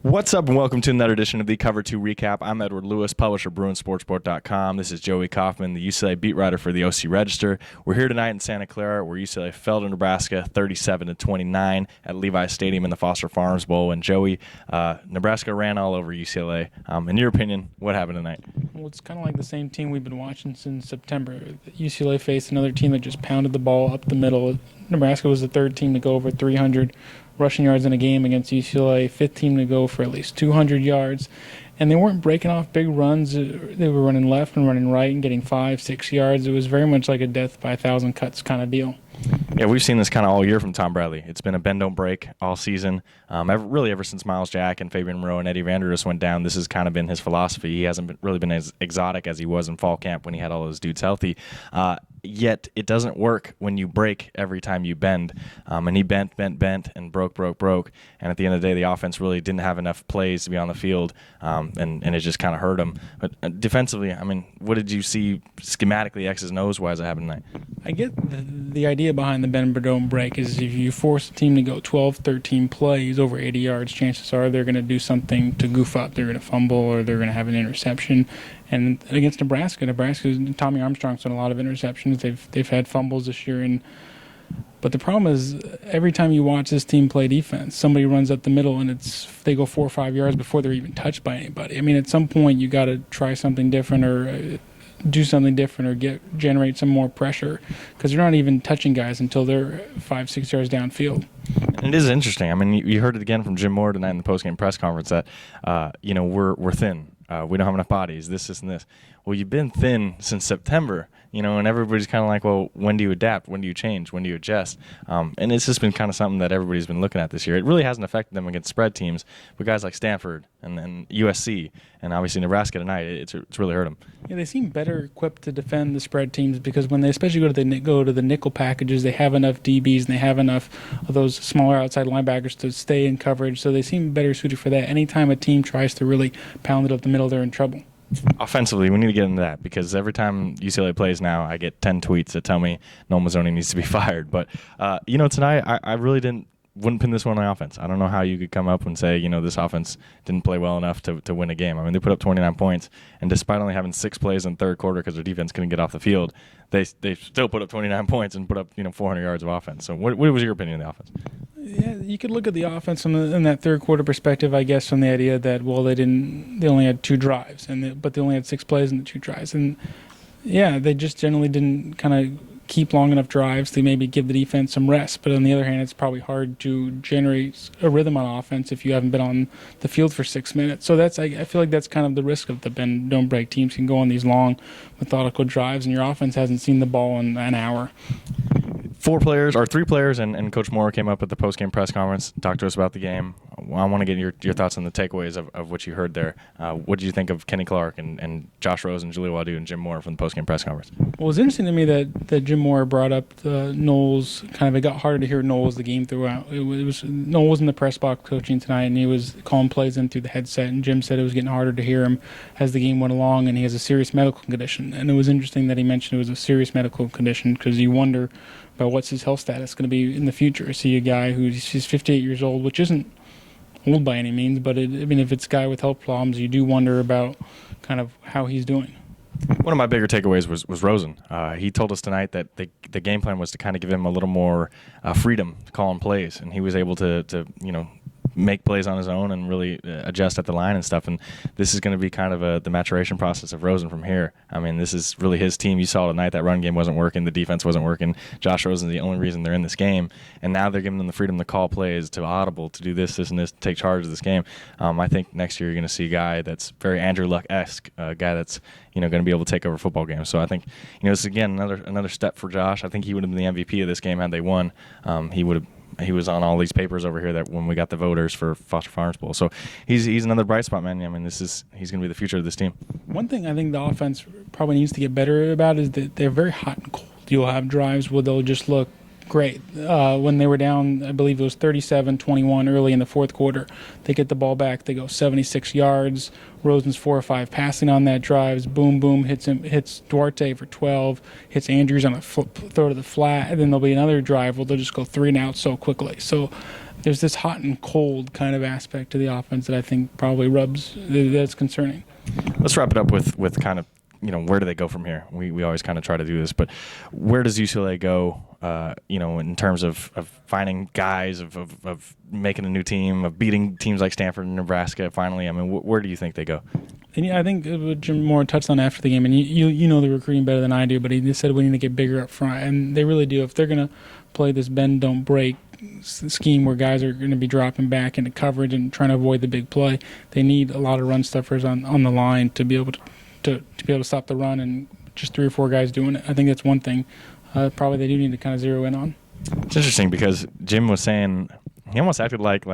What's up, and welcome to another edition of the Cover 2 Recap. I'm Edward Lewis, publisher, BruinsSportsport.com. This is Joey Kaufman, the UCLA beat writer for the OC Register. We're here tonight in Santa Clara, where UCLA fell to Nebraska 37-29 at Levi Stadium in the Foster Farms Bowl. And Joey, Nebraska ran all over UCLA. In your opinion, what happened tonight? Well, it's kind of like the same team we've been watching since September. UCLA faced another team that just pounded the ball up the middle. Nebraska was the third team to go over 300 rushing yards in a game against UCLA, fifth team to go for at least 200 yards. And they weren't breaking off big runs. They were running left and running right and getting 5-6 yards. It was very much like a death by 1,000 cuts kind of deal. Yeah, we've seen this kind of all year from Tom Bradley. It's been a bend, don't break all season. Ever since Miles Jack and Fabian Moreau and Eddie Vanderdoes went down, this has kind of been his philosophy. He hasn't really been as exotic as he was in fall camp when he had all those dudes healthy. Yet it doesn't work when you break every time you bend. And he bent, and broke. And at the end of the day, the offense really didn't have enough plays to be on the field, and it just kind of hurt him. But defensively, I mean, what did you see schematically, X's and O's wise, that happened tonight? I get the idea behind the bend but don't break is if you force a team to go 12, 13 plays over 80 yards, chances are they're going to do something to goof up. They're going to fumble or they're going to have an interception. And against Nebraska's Tommy Armstrong's done a lot of interceptions. They've had fumbles this year, but the problem is every time you watch this team play defense, somebody runs up the middle and they go 4 or 5 yards before they're even touched by anybody. I mean, at some point you got to try something different or do something different or generate some more pressure because they're not even touching guys until they're 5-6 yards downfield. And it is interesting. I mean, you heard it again from Jim Moore tonight in the postgame press conference that we're thin. We don't have enough bodies, this, and this. Well, you've been thin since September, and everybody's kind of like, well, when do you adapt? When do you change? When do you adjust? And it's just been kind of something that everybody's been looking at this year. It really hasn't affected them against spread teams, but guys like Stanford and then USC and obviously Nebraska tonight, it's really hurt them. Yeah, they seem better equipped to defend the spread teams because when they especially go to the nickel packages, they have enough DBs and they have enough of those smaller outside linebackers to stay in coverage, so they seem better suited for that. Anytime a team tries to really pound it up the middle, they're in trouble. Offensively, we need to get into that because every time UCLA plays now, I get 10 tweets that tell me Noel Mazzoni needs to be fired. But, tonight I really wouldn't pin this one on the offense. I don't know how you could come up and say, this offense didn't play well enough to win a game. I mean, they put up 29 points, and despite only having 6 plays in the third quarter because their defense couldn't get off the field, they still put up 29 points and put up 400 yards of offense. So what was your opinion of the offense? Yeah, you could look at the offense in that third quarter perspective, I guess, from the idea that they only had 2 drives, but they only had 6 plays in the 2 drives, and yeah, they just generally didn't kind of keep long enough drives to maybe give the defense some rest. But on the other hand, it's probably hard to generate a rhythm on offense if you haven't been on the field for 6 minutes. So I feel like that's kind of the risk of the bend don't break. Teams can go on these long, methodical drives, and your offense hasn't seen the ball in an hour. 3 players, and Coach Moore came up at the post-game press conference, talked to us about the game. I want to get your thoughts on the takeaways of what you heard there. What did you think of Kenny Clark and Josh Rosen, Julie Wadu, and Jim Moore from the post-game press conference? Well, it was interesting to me that Jim Moore brought up the Knowles. It got harder to hear Knowles the game throughout. Knowles was in the press box coaching tonight, and he was calling plays in through the headset, and Jim said it was getting harder to hear him as the game went along, and he has a serious medical condition. And it was interesting that he mentioned it was a serious medical condition because you wonder about what's his health status going to be in the future. See a guy he's 58 years old, which isn't old by any means, but if it's a guy with health problems, you do wonder about kind of how he's doing. One of my bigger takeaways was Rosen. He told us tonight that the game plan was to kind of give him a little more freedom to call in plays, and he was able to make plays on his own and really adjust at the line and stuff. And this is going to be kind of the maturation process of Rosen from here. I mean, this is really his team. You saw tonight that run game wasn't working. The defense wasn't working. Josh Rosen's the only reason they're in this game. And now they're giving them the freedom to call plays, to audible, to do this, and this, to take charge of this game. I think next year you're going to see a guy that's very Andrew Luck-esque, a guy that's going to be able to take over football games. So I think this is, again, another step for Josh. I think he would have been the MVP of this game had they won. He was on all these papers over here that when we got the voters for Foster Farms Bowl. So he's another bright spot, man. I mean, he's going to be the future of this team. One thing I think the offense probably needs to get better about is that they're very hot and cold. You'll have drives where they'll just look great. When they were down, I believe it was 37-21 early in the fourth quarter, they get the ball back. They go 76 yards. Rosen's 4 or 5 passing on that drives. Boom, boom, hits Duarte for 12, hits Andrews on a throw to the flat, and then there'll be another drive where they'll just go 3 and out so quickly. So there's this hot and cold kind of aspect to the offense that I think probably that's concerning. Let's wrap it up with kind of, where do they go from here? We always kind of try to do this, but where does UCLA go, in terms of finding guys, of making a new team, of beating teams like Stanford and Nebraska finally? I mean, where do you think they go? And I think what Jim Moore touched on after the game, and you know the recruiting better than I do, but he just said we need to get bigger up front, and they really do. If they're going to play this bend, don't break scheme where guys are going to be dropping back into coverage and trying to avoid the big play, they need a lot of run stuffers on the line to be able to stop the run, and just 3 or 4 guys doing it. I think that's one thing probably they do need to kind of zero in on. It's interesting because Jim was saying he almost acted like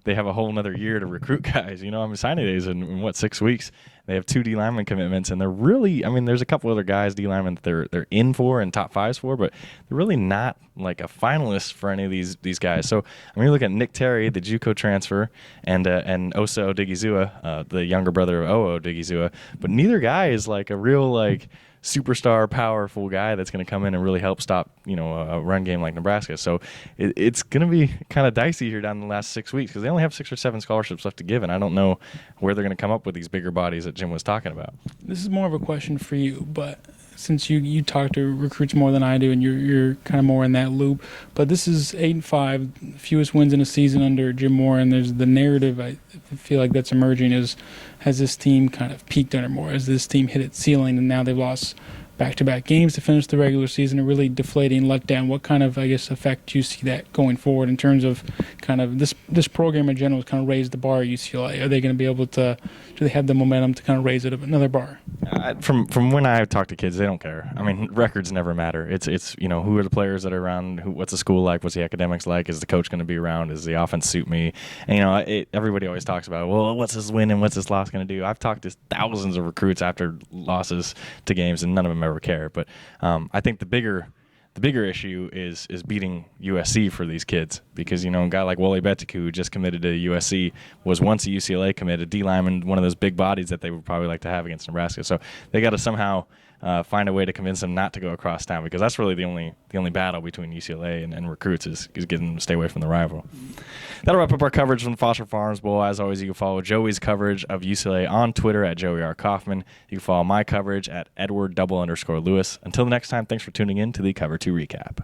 they have a whole another year to recruit guys. Signing days in 6 weeks. They have 2 D lineman commitments, and they're really, there's a couple other guys, D linemen, that they're in for and top 5s for, but they're really not like a finalist for any of these guys. So you look at Nick Terry, the JUCO transfer, and Osa Odigizua, the younger brother of Oo Odigizua, but neither guy is like a real superstar, powerful guy that's going to come in and really help stop, a run game like Nebraska. So it's going to be kind of dicey here down the last 6 weeks because they only have 6 or 7 scholarships left to give, and I don't know where they're going to come up with these bigger bodies that Jim was talking about. This is more of a question for you, but since you talk to recruits more than I do, and you're kind of more in that loop, but this is 8-5, fewest wins in a season under Jim Moore, and there's the narrative I feel like that's emerging is, has this team kind of peaked under Moore? Has this team hit its ceiling, and now they've lost back-to-back games to finish the regular season, a really deflating letdown? What kind of, effect do you see that going forward in terms of kind of this program in general has kind of raised the bar at UCLA? Are they going to be able to, do they have the momentum to kind of raise it another bar? From when I talk to kids, they don't care. Records never matter. It's who are the players that are around, what's the school like, what's the academics like, is the coach going to be around, does the offense suit me? And, everybody always talks about, well, what's this win and what's this loss going to do? I've talked to thousands of recruits after losses to games, and none of them ever care. But I think the bigger issue is beating USC for these kids, because a guy like Wole Betiku, who just committed to USC, was once a UCLA commit, a D lineman, one of those big bodies that they would probably like to have against Nebraska. So they got to somehow find a way to convince them not to go across town, because that's really the only battle between UCLA and recruits is getting them to stay away from the rival. That'll wrap up our coverage from the Foster Farms Bowl. As always, you can follow Joey's coverage of UCLA on Twitter at Joey R. Kaufman. You can follow my coverage at Edward_Lewis. Until the next time, thanks for tuning in to the Cover 2 Recap.